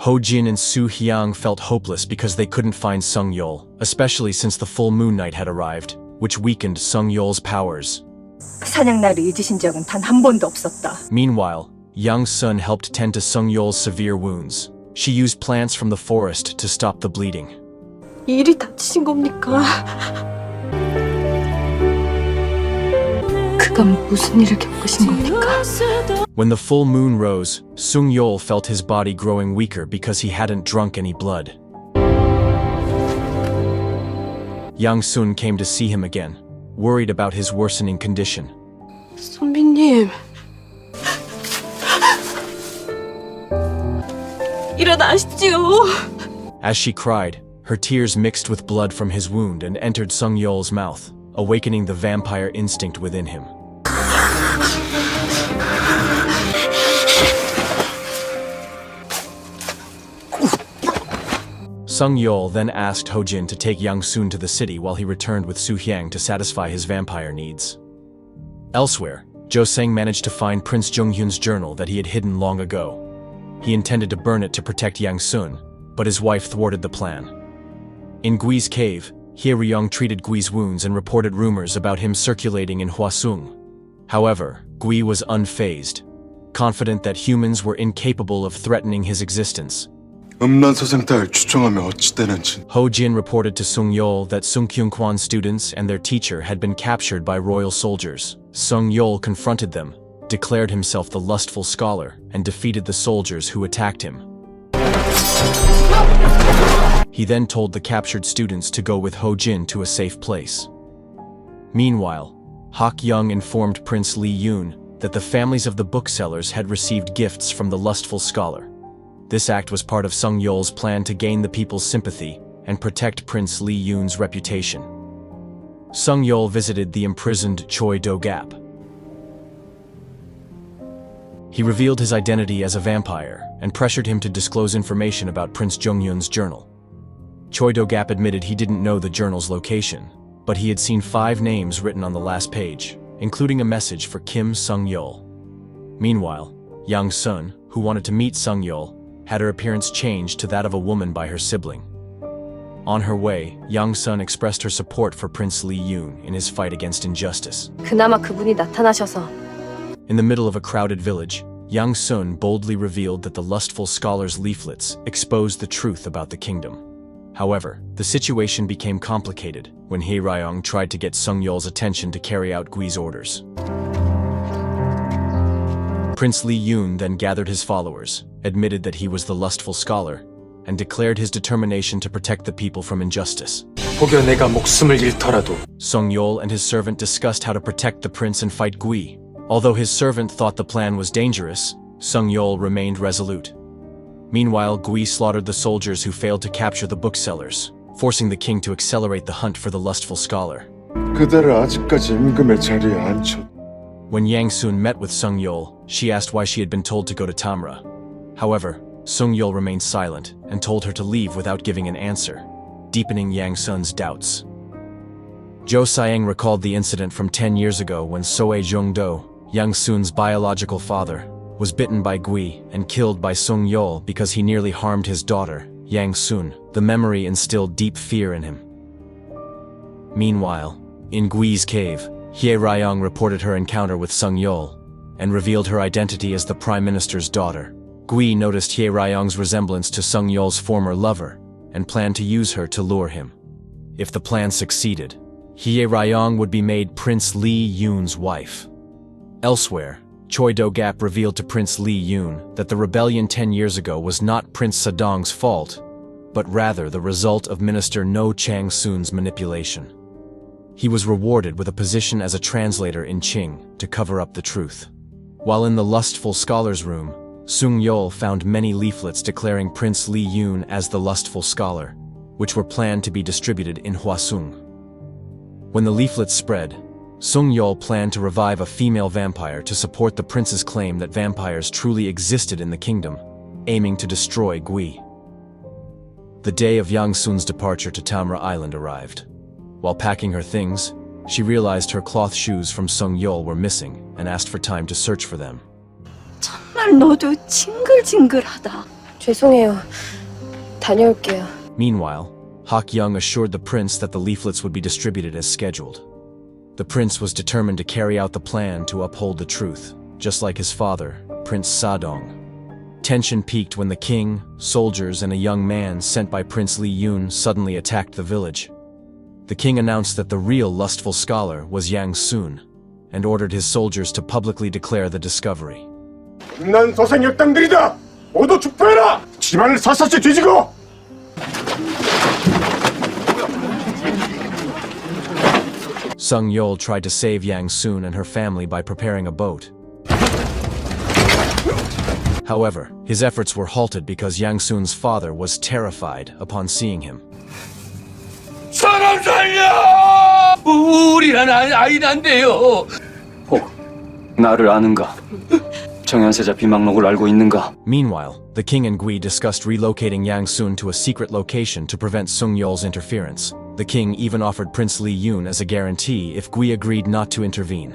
Ho Jin and Su Hyang felt hopeless because they couldn't find Sung Yul, especially since the full moon night had arrived, which weakened Sung Yul's powers. 사냥날을 잊으신 적은 단 한 번도 없었다. Meanwhile, Yang Sun helped tend to Sung Yul's severe wounds. She used plants from the forest to stop the bleeding. 일이 다치신 겁니까? 그간 무슨 일을 겪으신 겁니까? When the full moon rose, Sung Yul felt his body growing weaker because he hadn't drunk any blood. Yang Sun came to see him again, worried about his worsening condition. 선비님, 일어나시지요. As she cried, her tears mixed with blood from his wound and entered Sung Yul's mouth, awakening the vampire instinct within him. Sung Yul then asked Ho Jin to take Yang Sun to the city while he returned with Su Hyang to satisfy his vampire needs. Elsewhere, Jo Seng managed to find Prince Junghyun's journal that he had hidden long ago. He intended to burn it to protect Yang Sun, but his wife thwarted the plan. In Gui's cave, Hye Ryong treated Gui's wounds and reported rumors about him circulating in Hwasung. However, Gui was unfazed, confident that humans were incapable of threatening his existence. 음란소생 추정하면 어찌 되는지. Ho Jin reported to Sung Yul that Sung Kyung Kwan students and their teacher had been captured by royal soldiers. Sung Yul confronted them, declared himself the lustful scholar, and defeated the soldiers who attacked him. He then told the captured students to go with Ho Jin to a safe place. Meanwhile, Hak Young informed Prince Lee Yoon that the families of the booksellers had received gifts from the lustful scholar. This act was part of Sung Yul's plan to gain the people's sympathy and protect Prince Lee Yoon's reputation. Sung Yul visited the imprisoned Choi Do-gap. He revealed his identity as a vampire and pressured him to disclose information about Prince Junghyun's journal. Choi Do-gap admitted he didn't know the journal's location, but he had seen 5 names written on the last page, including a message for Kim Sung Yul. Meanwhile, Yang Sun, who wanted to meet Sung Yul, had her appearance changed to that of a woman by her sibling. On her way, Yang Sun expressed her support for Prince Lee Yoon in his fight against injustice. 그나마 그분이 나타나셔서. In the middle of a crowded village, Yang Sun boldly revealed that the lustful scholar's leaflets exposed the truth about the kingdom. However, the situation became complicated when Hye Ryong tried to get Sung Yul's attention to carry out Gui's orders. Prince Lee Yoon then gathered his followers, admitted that he was the lustful scholar, and declared his determination to protect the people from injustice. 혹여 내가 목숨을 잃더라도. Sung Yul and his servant discussed how to protect the prince and fight Gui. Although his servant thought the plan was dangerous, Sung Yul remained resolute. Meanwhile, Gui slaughtered the soldiers who failed to capture the booksellers, forcing the king to accelerate the hunt for the lustful scholar. 그대를 아직까지 임금의 자리에 앉혀. When Yang Sun met with Sung Yul, she asked why she had been told to go to Tamra. However, Sung Yul remained silent and told her to leave without giving an answer, deepening Yang Sun's doubts. Jo Saeng recalled the incident from 10 years ago when Soe Jung-do, Yang Sun's biological father, was bitten by Gui and killed by Sung Yul because he nearly harmed his daughter, Yang Sun. The memory instilled deep fear in him. Meanwhile, in Gui's cave, Hye Ryong reported her encounter with Sung Yul and revealed her identity as the Prime Minister's daughter. Gui noticed Hye Ryong's resemblance to Sung Yul's former lover and planned to use her to lure him. If the plan succeeded, Hye Ryong would be made Prince Lee Yoon's wife. Elsewhere, Choi Do-gap revealed to Prince Lee Yoon that the rebellion 10 years ago was not Prince Sadong's fault, but rather the result of Minister No Chang-soon's manipulation. He was rewarded with a position as a translator in Qing to cover up the truth. While in the lustful scholar's room, Sung Yul found many leaflets declaring Prince Lee Yoon as the lustful scholar, which were planned to be distributed in Hwasung. When the leaflets spread, Sung Yul planned to revive a female vampire to support the prince's claim that vampires truly existed in the kingdom, aiming to destroy Gui. The day of Yang Sun's departure to Tamra Island arrived. While packing her things, she realized her cloth shoes from Sung Yul were missing and asked for time to search for them. 정말 너도 징글징글하다. 죄송해요. 다녀올게요. Meanwhile, Hak Young assured the prince that the leaflets would be distributed as scheduled. The prince was determined to carry out the plan to uphold the truth, just like his father, Prince Sadong. Tension peaked when the king, soldiers, and a young man sent by Prince Li Yun suddenly attacked the village. The king announced that the real lustful scholar was Yang Sun, and ordered his soldiers to publicly declare the discovery. 음란 소생 역당들이다. 모두 축포해라. 집안을 샅샅이 뒤지고. Sung Yol tried to save Yang Sun and her family by preparing a boat. However, his efforts were halted because Yang Sun's father was terrified upon seeing him. 사람 살려! 우리란 아이란데요. 혹 나를 아는가? 정연세자 비망록을 알고 있는가? Meanwhile, the king and Gui discussed relocating Yang Sun to a secret location to prevent Sung Yol's interference. The king even offered Prince Li Yun as a guarantee if Gui agreed not to intervene.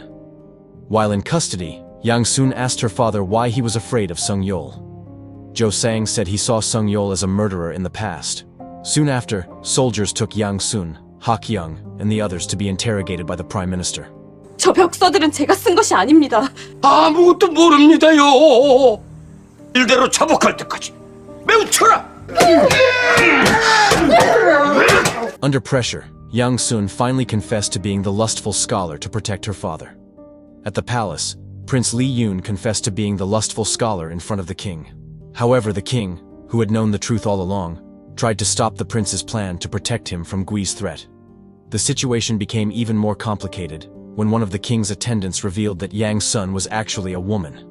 While in custody, Yang Sun asked her father why he was afraid of Sung Yol. Jo Sang said he saw Sung Yol as a murderer in the past. Soon after, soldiers took Yang Sun, Hak Young, and the others to be interrogated by the prime minister. 저 벽서들은 제가 쓴 것이 아닙니다. 아무것도 모릅니다요. 일대로 자복할 때까지 매우 쳐라. Under pressure, Yang Sun finally confessed to being the lustful scholar to protect her father. At the palace, Prince Li Yun confessed to being the lustful scholar in front of the king. However, the king, who had known the truth all along, tried to stop the prince's plan to protect him from Gui's threat. The situation became even more complicated when one of the king's attendants revealed that Yang Sun was actually a woman.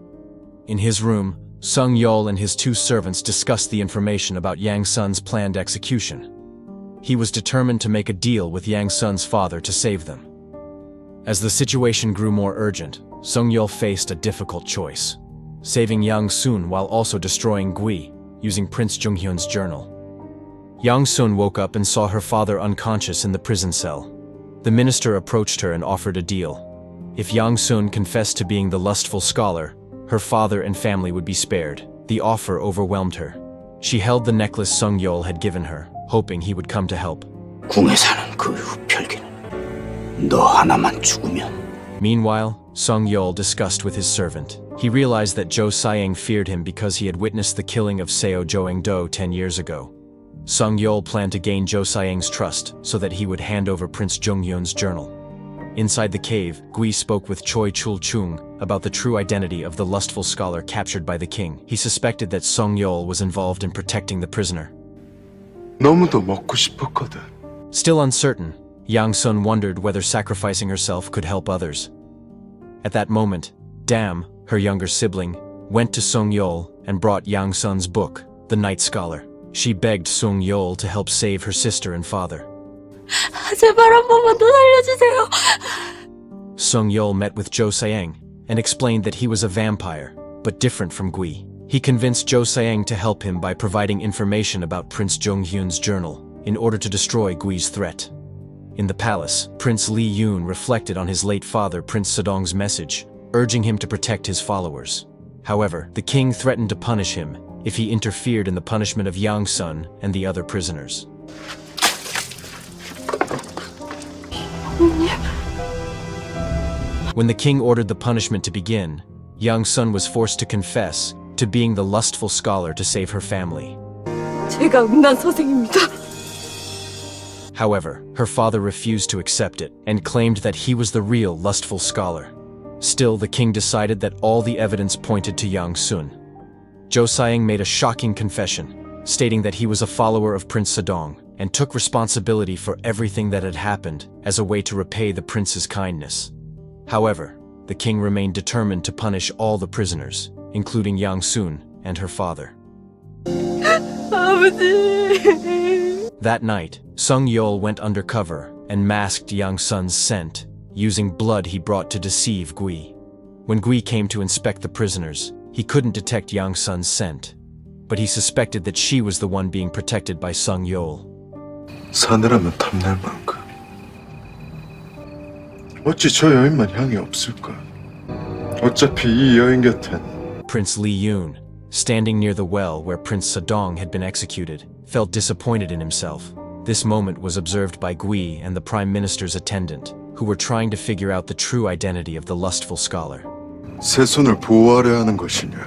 In his room, Sung Yol and his two servants discussed the information about Yang Sun's planned execution. He was determined to make a deal with Yang Sun's father to save them. As the situation grew more urgent, Sung Yol faced a difficult choice: saving Yang Sun while also destroying Gui, using Prince Junghyun's journal. Yang Sun woke up and saw her father unconscious in the prison cell. The minister approached her and offered a deal. If Yang Sun confessed to being the lustful scholar, her father and family would be spared. The offer overwhelmed her. She held the necklace Sung Yol had given her, hoping he would come to help. 궁에 사는 그 흡혈귀는 너 하나만 죽으면. Meanwhile, Sung Yol discussed with his servant. He realized that Jo Saeng feared him because he had witnessed the killing of Seo Joeng-do 10 years ago. Sung Yol planned to gain Jo Saeng's trust so that he would hand over Prince Junghyun's journal. Inside the cave, Gui spoke with Choi Chul-chung about the true identity of the lustful scholar captured by the king. He suspected that Sung Yol was involved in protecting the prisoner. 너무도 먹고 싶었거든. Still uncertain, Yang Sun wondered whether sacrificing herself could help others. At that moment, Dam, her younger sibling, went to Sung Yol and brought Yang Sun's book, The Night Scholar. She begged Sung Yol to help save her sister and father. 제발 한 번만 더 살려주세요. Sung Yol met with Jo Saeng and explained that he was a vampire, but different from Gui. He convinced Jo Saeng to help him by providing information about Prince Junghyun's journal in order to destroy Gui's threat. In the palace, Prince Li Yun reflected on his late father Prince Sadong's message, urging him to protect his followers. However, the king threatened to punish him if he interfered in the punishment of Yang Sun and the other prisoners. When the king ordered the punishment to begin, Yang Sun was forced to confess to being the lustful scholar to save her family. 제가 음란 서생입니다. However, her father refused to accept it and claimed that he was the real lustful scholar. Still, the king decided that all the evidence pointed to Yang Sun. Jo Saeng made a shocking confession, stating that he was a follower of Prince Sadong and took responsibility for everything that had happened as a way to repay the prince's kindness. However, the king remained determined to punish all the prisoners, including Yang Sun and her father. 아버지. That night, Sung Yol went undercover and masked Yang Sun's scent, using blood he brought to deceive Gui. When Gui came to inspect the prisoners, he couldn't detect Yang Sun's scent, but he suspected that she was the one being protected by Sung Yol. 사내라면 탐낼 만큼. 어찌 저 여인만 향이 없을까? 어차피 이 여인 곁엔 Prince Li Yun, standing near the well where Prince Sadong had been executed, felt disappointed in himself. This moment was observed by Gui and the Prime Minister's attendant, who were trying to figure out the true identity of the lustful scholar. 새 손을 보호하려 하는 것이냐?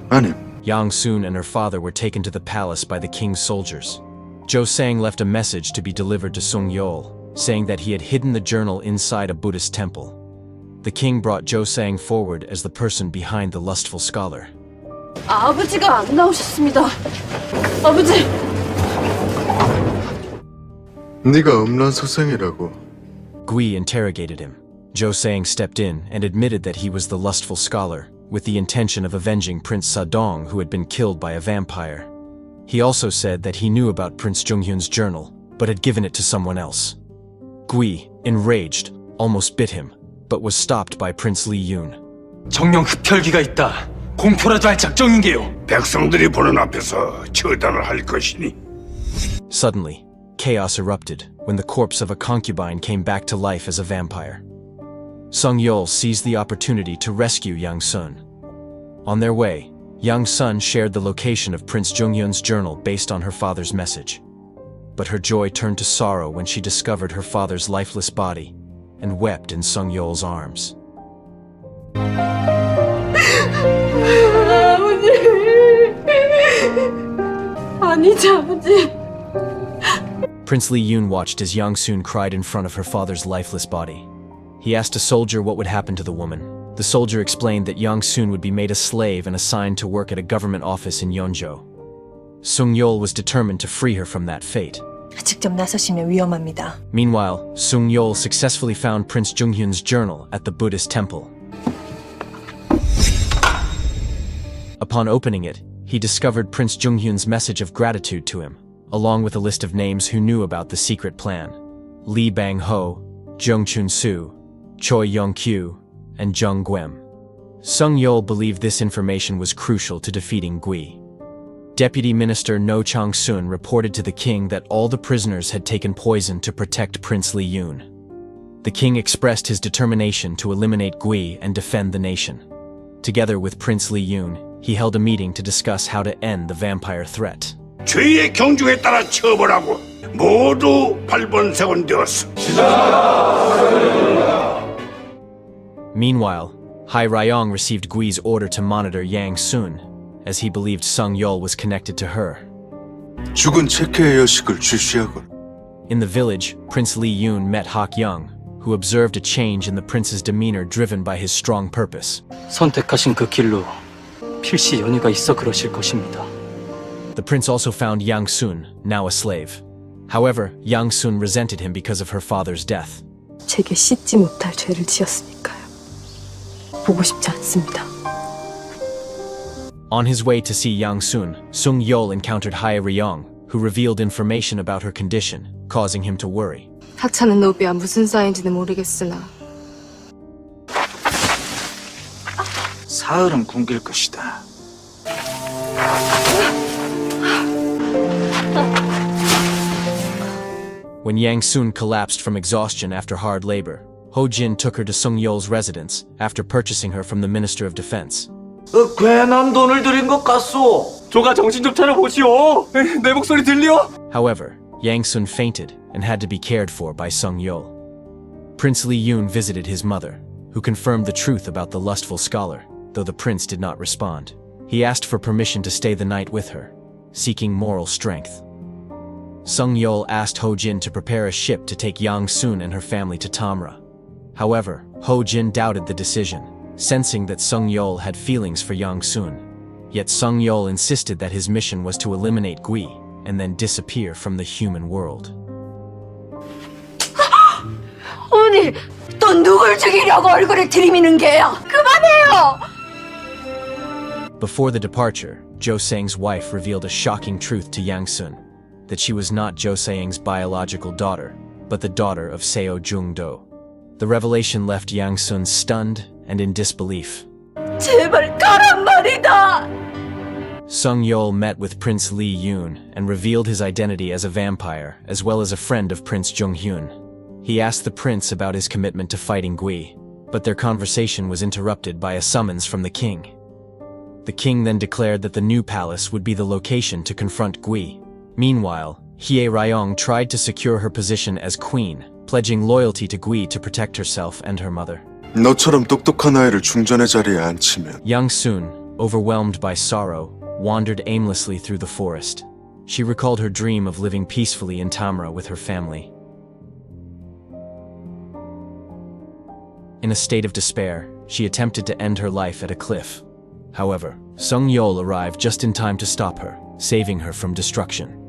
아님, Yang Sun and her father were taken to the palace by the king's soldiers. Jo Sang left a message to be delivered to Sung Yeol, saying that he had hidden the journal inside a Buddhist temple. The king brought Jo Sang forward as the person behind the lustful scholar. 아버지가 안 나오셨습니다. 아버지! 네가 음란소생이라고. Gui interrogated him. Jo Sang stepped in and admitted that he was the lustful scholar, with the intention of avenging Prince Sadong, who had been killed by a vampire. He also said that he knew about Prince Junghyun's journal, but had given it to someone else. Gui, enraged, almost bit him, but was stopped by Prince Lee Yoon. 정령 흡혈귀가 있다. 공표라도 할 작정인게요. 백성들이 보는 앞에서 처단을 할 것이니. Suddenly, chaos erupted when the corpse of a concubine came back to life as a vampire. Sung Yeol seized the opportunity to rescue Yang Sun. On their way, Yang Sun shared the location of Prince Junghyun's journal based on her father's message. But her joy turned to sorrow when she discovered her father's lifeless body and wept in Sung Yeol's arms. 아버지! 아니지, 아버지. Prince Lee Yoon watched as Yang Sun cried in front of her father's lifeless body. He asked a soldier what would happen to the woman. The soldier explained that Yang Sun would be made a slave and assigned to work at a government office in Yeonjo. Sung Yeol was determined to free her from that fate. 직접 나서시면 위험합니다. Meanwhile, Sung Yeol successfully found Prince Junghyun's journal at the Buddhist temple. Upon opening it, he discovered Prince Junghyun's message of gratitude to him, along with a list of names who knew about the secret plan: Lee Bang-ho, Jung Chun-soo, Choi Yong-kyu, and Jung Gwem. Sung Yeol believed this information was crucial to defeating Gui. Deputy Minister No Chang-sun reported to the king that all the prisoners had taken poison to protect Prince Lee Yoon. The king expressed his determination to eliminate Gui and defend the nation. Together with Prince Lee Yoon, he held a meeting to discuss how to end the vampire threat. 죄의 경중에 따라 처벌하고 모두 발본세원되었어. Meanwhile, Hai Ryong received Gui's order to monitor Yang Sun, as he believed Sung Yeol was connected to her. 죽은 체크의 여식을 주시하거라. In the village, Prince Lee Yoon met Hak Young, who observed a change in the prince's demeanor driven by his strong purpose. 선택하신 그 길로 필시 연유가 있어 그러실 것입니다. The prince also found Yang Sun, now a slave. However, Yang Sun resented him because of her father's death. 제게 씻지 못할 죄를 지었으니까요. 보고 싶지 않습니다. On his way to see Yang Sun, Sung Yeol encountered Hai Ryong, who revealed information about her condition, causing him to worry. 하찮은 노비와 무슨 사이인지는 모르겠으나 사흘은 굶길 것이다. When Yang Sun collapsed from exhaustion after hard labor, Ho Jin took her to Sung Yeol's residence after purchasing her from the Minister of Defense. 괜한 돈을 들인 것 같소. 조가 정신 좀 차려보시오. 내 목소리 들려? However, Yang Sun fainted and had to be cared for by Sung Yeol. Prince Lee Yoon visited his mother, who confirmed the truth about the lustful scholar, though the prince did not respond. He asked for permission to stay the night with her, seeking moral strength. Sung Yeol asked Ho Jin to prepare a ship to take Yang Sun and her family to Tamra. However, Ho Jin doubted the decision, sensing that Sung Yeol had feelings for Yang Sun. Yet Sung Yeol insisted that his mission was to eliminate Gui and then disappear from the human world. 어머니, 또 누굴 죽이려고 얼굴에 들이미는 게요? 그만해요! Before the departure, Jo Sang's wife revealed a shocking truth to Yang Sun, that she was not Jo Sang's biological daughter, but the daughter of Seo Jung-do. The revelation left Yang Sun stunned and in disbelief. 제발 가란 말이다! Sung Yeol met with Prince Lee Yoon and revealed his identity as a vampire, as well as a friend of Prince Jung-hyun. He asked the prince about his commitment to fighting Gui, but their conversation was interrupted by a summons from the king. The king then declared that the new palace would be the location to confront Gui. Meanwhile, Hye Ryong tried to secure her position as queen, pledging loyalty to Gui to protect herself and her mother. 너처럼 똑똑한 아이를 중전의 자리에 앉히면 Young Soon, overwhelmed by sorrow, wandered aimlessly through the forest. She recalled her dream of living peacefully in Tamra with her family. In a state of despair, she attempted to end her life at a cliff. However, Sung Yeol arrived just in time to stop her, saving her from destruction.